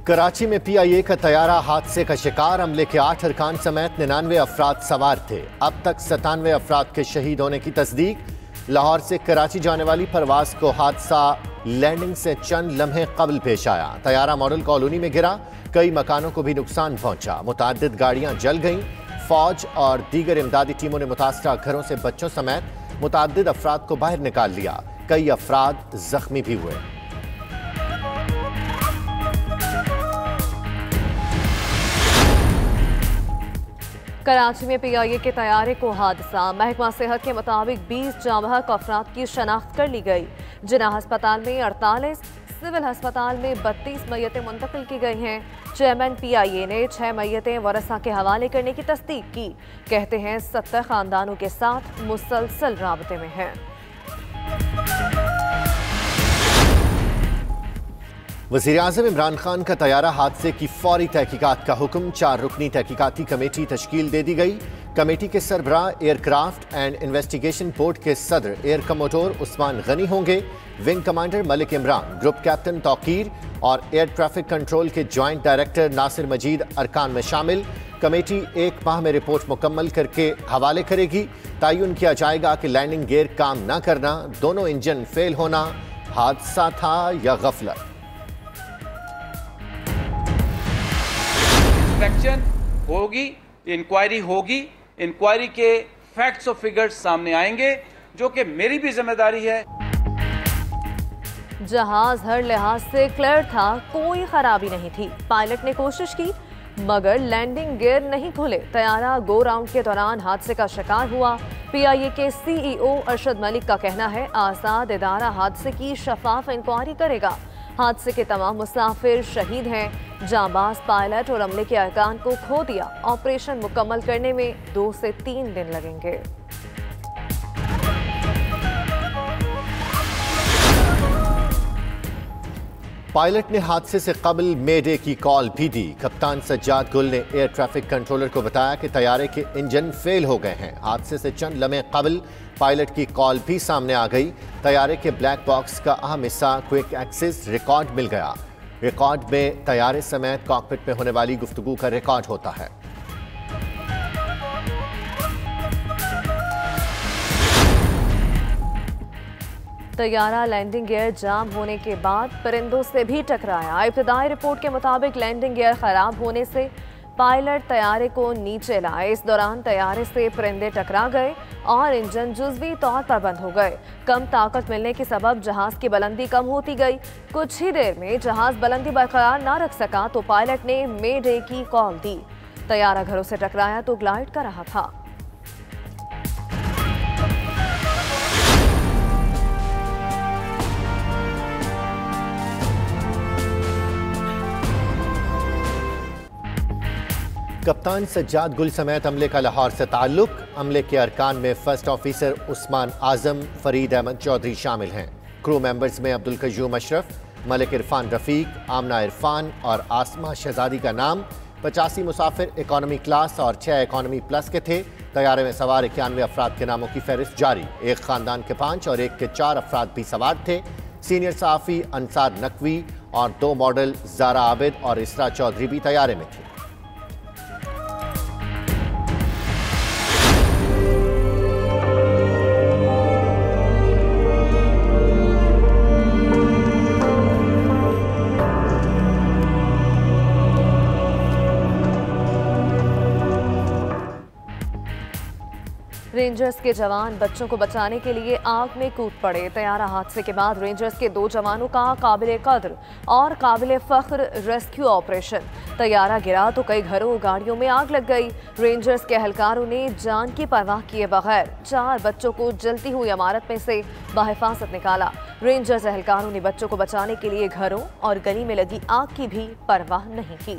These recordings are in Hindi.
कराची में PIA का तैयारा हादसे का शिकार, अमले के 8 अरकान समेत 99 अफराद सवार थे। अब तक 97 अफराद के शहीद होने की तस्दीक। लाहौर से कराची जाने वाली परवाज को हादसा लैंडिंग से चंद लम्हे कबल पेश आया। तैयारा मॉडल कॉलोनी में गिरा, कई मकानों को भी नुकसान पहुंचा, मुतअद्दिद गाड़ियां जल गईं। फौज और दीगर इमदादी टीमों ने मुतासरा घरों से बच्चों समेत मुतअद्दिद अफराद को बाहर निकाल लिया। कई अफराद जख्मी भी हुए। कराची में PIA के तैयारे को हादसा, महकमा सेहत के मुताबिक 20 जामहक अफराद की शनाख्त कर ली गई। जिना अस्पताल में 48, सिविल अस्पताल में 32 मैयतें मुंतकिल की गई हैं। चेयरमैन PIA ने 6 मैयतें वरसा के हवाले करने की तस्दीक की। कहते हैं 70 खानदानों के साथ मुसलसल राबते में हैं। वज़ीर-ए-आज़म इमरान खान का तैयारा हादसे की फौरी तहकीकात का हुक्म, 4 रुकनी तहकीकाती कमेटी तश्कील दे दी गई। कमेटी के सरबराह एयरक्राफ्ट एंड इन्वेस्टिगेशन बोर्ड के सदर एयर कमोडोर उस्मान गनी होंगे। Wing commander Malik Imran, group captain Tauqeer और एयर ट्रैफिक कंट्रोल के ज्वाइंट डायरेक्टर नासिर मजीद अरकान में शामिल। कमेटी 1 माह में रिपोर्ट मुकम्मल करके हवाले करेगी। तयन किया जाएगा कि लैंडिंग गियर काम न करना, दोनों इंजन फेल होना हादसा था या गफलत। इंस्पेक्शन होगी, इंक्वायरी होगी, इंक्वायरी के फैक्ट्स और फिगर्स सामने आएंगे, जो कि मेरी भी जिम्मेदारी है। जहाज हर लिहाज से क्लियर था, कोई खराबी नहीं थी। पायलट ने कोशिश की मगर लैंडिंग गियर नहीं खुले। तैयारा गो राउंड के दौरान हादसे का शिकार हुआ। PIA के CEO अरशद मलिक का कहना है आजाद इदारा हादसे की शफाफ इंक्वायरी करेगा। हादसे के तमाम मुसाफिर शहीद हैं। जांबाज पायलट और अमले के अरकान को खो दिया। ऑपरेशन मुकम्मल करने में 2 से 3 दिन लगेंगे। पायलट ने हादसे से कबल मेडे की कॉल भी दी। कप्तान सज्जाद गुल ने एयर ट्रैफिक कंट्रोलर को बताया कि तैयारे के इंजन फेल हो गए हैं। हादसे से चंद लम्हे कबल पायलट की कॉल भी सामने आ गई। तैयारे के ब्लैक बॉक्स का अहम हिस्सा क्विक एक्सेस रिकॉर्ड मिल गया। रिकॉर्ड में तैयारे समेत कॉकपिट में होने वाली गुफ्तगू का रिकॉर्ड होता है। तैयारा लैंडिंग गियर जाम होने के बाद परिंदों से भी टकराया। इब्तदाई रिपोर्ट के मुताबिक लैंडिंग गियर खराब होने से पायलट तैयारे को नीचे लाए। इस दौरान तैयारे से परिंदे टकरा गए और इंजन जुज़वी तौर पर बंद हो गए। कम ताकत मिलने के सबब जहाज की बुलंदी कम होती गई। कुछ ही देर में जहाज बुलंदी बरकरार ना रख सका तो पायलट ने मे डे की कॉल दी। तैयारा घरों से टकराया तो ग्लाइड कर रहा था। कप्तान सज्जाद गुल समेत अमले का लाहौर से ताल्लुक। अमले के अरकान में फर्स्ट ऑफिसर उस्मान आजम, फरीद अहमद चौधरी शामिल हैं। क्रू मेंबर्स में अब्दुल कयूम अशरफ, मलिक इरफान रफ़ीक, आमना इरफान और आसमा शहजादी का नाम। 85 मुसाफिर इकॉनमी क्लास और 6 इकॉनमी प्लस के थे। तैयारे में सवार 91 अफराद के नामों की फहरिस्त जारी। एक खानदान के 5 और एक के 4 अफराद भी सवार थे। सीनियर सहाफ़ी अंसार नकवी और 2 मॉडल ज़ारा आबिद और इसरा चौधरी भी तैयारे में थे। रेंजर्स के जवान बच्चों को बचाने के लिए आग में कूद पड़े। तैयारा हादसे के बाद रेंजर्स के 2 जवानों का काबिल कद्र और काबिल फख्र रेस्क्यू ऑपरेशन। तैयारा गिरा तो कई घरों और गाड़ियों में आग लग गई। रेंजर्स के एहलकारों ने जान की परवाह किए बगैर 4 बच्चों को जलती हुई इमारत में से बाहिफाजत निकाला। रेंजर्स एहलकारों ने बच्चों को बचाने के लिए घरों और गली में लगी आग की भी परवाह नहीं की।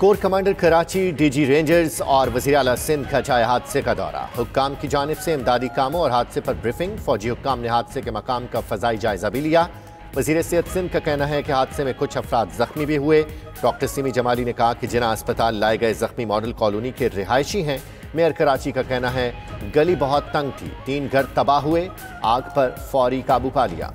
Core commander Karachi, DG rangers और वज़ीर आला सिंध का जाए हादसे का दौरा। हुक्काम की जानिब से इमदादी कामों और हादसे पर ब्रीफिंग। फौजी हुक्काम ने हादसे के मकाम का फ़ज़ाई जायजा भी लिया। वज़ीर सेहत सिंध का कहना है कि हादसे में कुछ अफराद जख्मी भी हुए। डॉक्टर सिमी जमाली ने कहा कि जिना अस्पताल लाए गए जख्मी मॉडल कॉलोनी के रिहायशी हैं। मेयर कराची का कहना है गली बहुत तंग थी, 3 घर तबाह हुए, आग पर फौरी काबू पा लिया।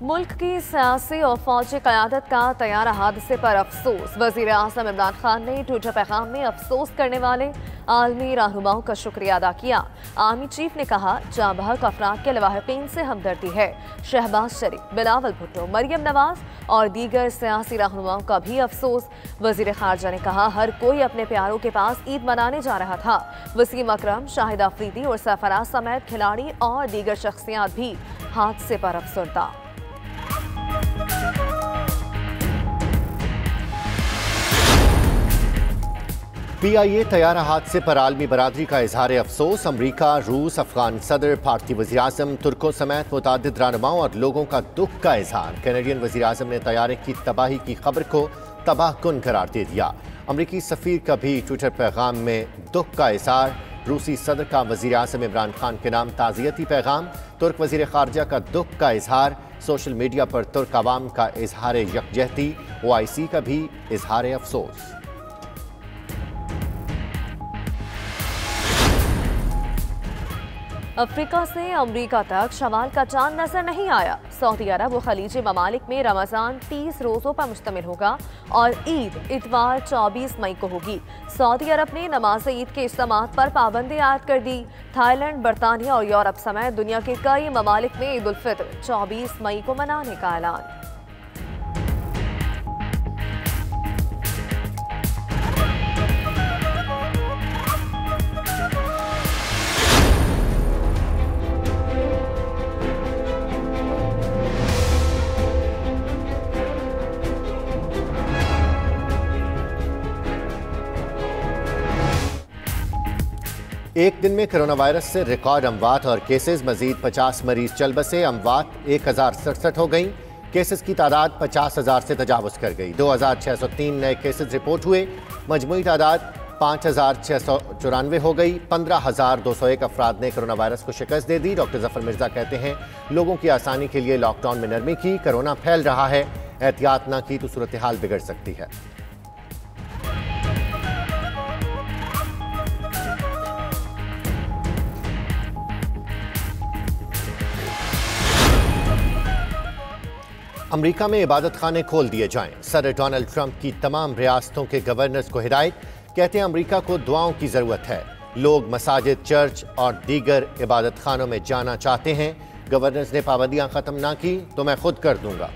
मुल्क की सियासी और फौजी क़यादत का तैयारा हादसे पर अफसोस। वज़ीर आज़म इमरान खान ने ट्विटर पैगाम में अफसोस करने वाले आलमी रहनुमाओं का शुक्रिया अदा किया। आर्मी चीफ ने कहा, जाँबहक अफराद के लवाहिकीन से हमदर्दी है। शहबाज शरीफ, बिलावल भुट्टो, मरियम नवाज और दीगर सियासी रहनुमाओं का भी अफसोस। वज़ीर खारजा ने कहा, हर कोई अपने प्यारों के पास ईद मनाने जा रहा था। वसीम अकरम, शाहिद अफरीदी और सरफराज समेत खिलाड़ी और दीगर शख्सियात भी हादसे पर अफसरदा। PIA तैयारा हादसे पर आलमी बरादरी का इजहार अफसोस। अमरीका, रूस, अफगान सदर, भारतीय वज़ीर आज़म, तुर्कों समेत मुतअद्दिद रहनुमाओं और लोगों का दुख का इजहार। कैनेडियन वज़ीर आज़म ने तैयारे की तबाही की खबर को तबाहकुन करार दे दिया। अमरीकी सफ़ीर का भी ट्विटर पैगाम में दुख का इजहार। रूसी सदर का वज़ीर आज़म इमरान खान के नाम ताज़ियती पैगाम। तुर्क वज़ीर ख़ारजा का दुख का इजहार। सोशल मीडिया पर तुर्क आवाम का इजहार यकजहती। OIC का भी इजहार अफसोस। अफ्रीका से अमरीका तक शवाल का चांद नजर नहीं आया। सऊदी अरब व खलीजी ममालिक में रमज़ान 30 रोज़ों पर मुश्तमिल होगा और ईद इतवार 24 मई को होगी। सऊदी अरब ने नमाज ईद के इज्तिमात पर पाबंदी आयद कर दी। थाईलैंड, बरतानिया और यूरोप समेत दुनिया के कई ममालिक में ईद उल फित्र 24 मई को मनाने का ऐलान। एक दिन में कोरोना वायरस से रिकॉर्ड अमवात और केसेस, मजीद 50 मरीज चल बसे। अमवात 1067 हो गई। केसेस की तादाद 50,000 से तजावुज़ कर गई। 2603 नए केसेस रिपोर्ट हुए। मजमूई तादाद 5694 हो गई। 15,201 अफराद ने कोरोना वायरस को शिकस्त दे दी। डॉक्टर जफर मिर्जा कहते हैं, लोगों की आसानी के लिए लॉकडाउन में नरमी की। कोरोना फैल रहा है, एहतियात न की तो सूरत हाल बिगड़ सकती है। अमरीका में इबादत खाने खोल दिए जाएं। सदर डोनाल्ड ट्रंप की तमाम रियासतों के गवर्नर्स को हिदायत। कहते हैं अमरीका को दुआओं की जरूरत है। लोग मसाजिद, चर्च और दीगर इबादत खानों में जाना चाहते हैं। गवर्नर्स ने पाबंदियां खत्म ना की तो मैं खुद कर दूंगा।